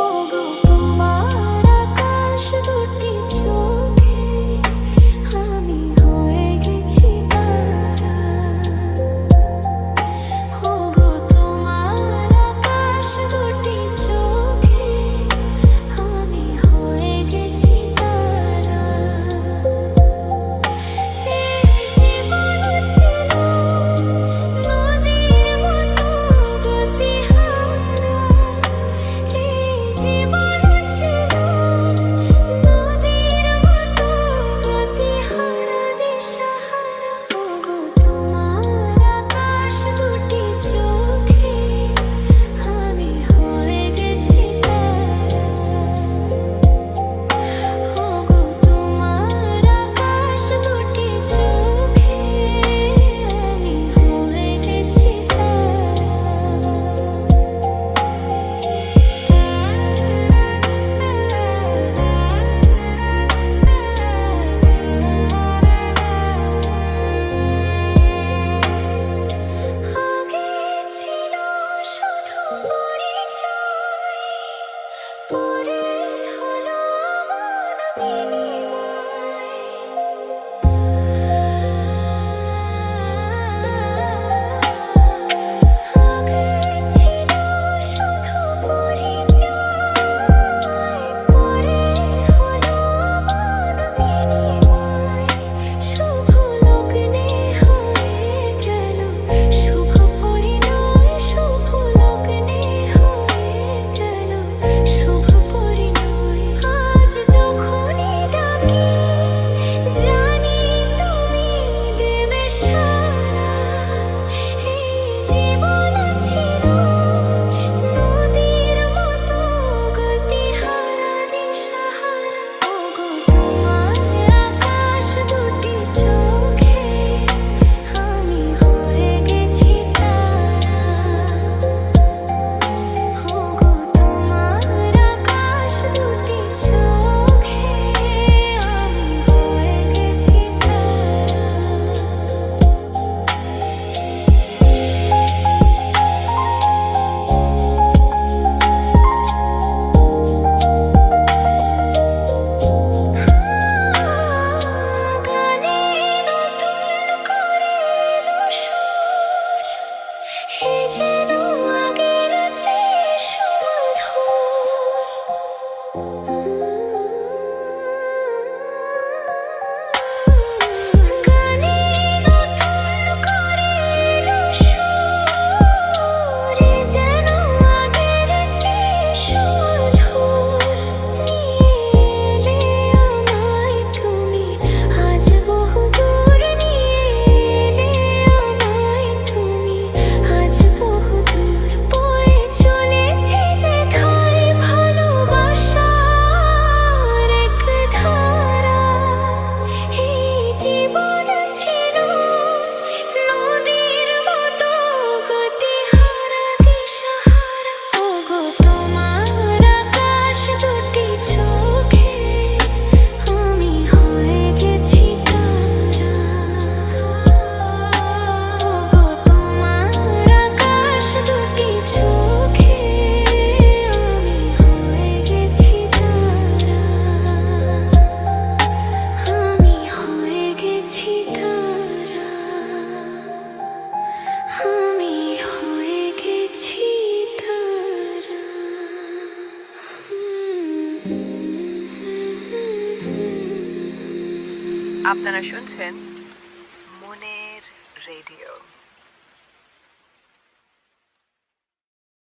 ওগো তোমার আকাশ দুটি চোখে আমি হয়ে গেছি তারা। ওগো তোমার আকাশ দুটি চোখে আমি হয়ে গেছি তারা। এই জীবন ছিল নদীর মতো গতিহারা। এই জীবন ছিল নদীর মতো গতিহারা দিশাহারা। ওগো তোমার আকাশ দুটি চোখে আমি হয়ে গেছি তারা। ওগো তোমার আকাশ দুটি চোখে আমি হয়ে গেছি তারা। আগে ছিল শুধু পরিচয়, পরে হলো মন বিনিময়। আগে ছিল শুধু পরিচয়, পরে হলো মন বিনিময়। শুভ লগ্নে হয়ে গেল শুভ পরিণয়। শুভ লগ্নে হয়ে গেল শুভ পরিণয়। আজ যখনই ডাকি জানি তুমি দেবে সাড়া। এই জীবন ছিল নদীর মতো গতিহারা দিশাহারা। ওগো তোমার আকাশ দুটি চোখে আমি হয়ে গেছি তারা। ওগো তোমার আকাশ দুটি চোখে আমি হয়ে গেছি তারা। গানে নতুন করে এলো সুর, এ যেন আগের চেয়ে সুমধুর। গানে নতুন করে এলো সুর, এ যেন আগের চেয়ে সুমধুর। নিয়ে এলে আমায় তুমি আজ বহুদূর। নিয়ে এলে আমায় তুমি আজ বহুদূর। বয়ে চলেছে যেথায় ভালোবাসার এক ধারা। এই জীবন ছিল নদীর মতো গতিহারা দিশাহারা। ওগো তোমার আকাশ দুটি চোখে আমি হয়ে গেছি তারা। ওগো তোমার আকাশ দুটি চোখে আমি হয়ে গেছি তারা। আমি হয়ে গেছি তারা। আমি হয়ে গেছি তারা। আপনারা শুনছেন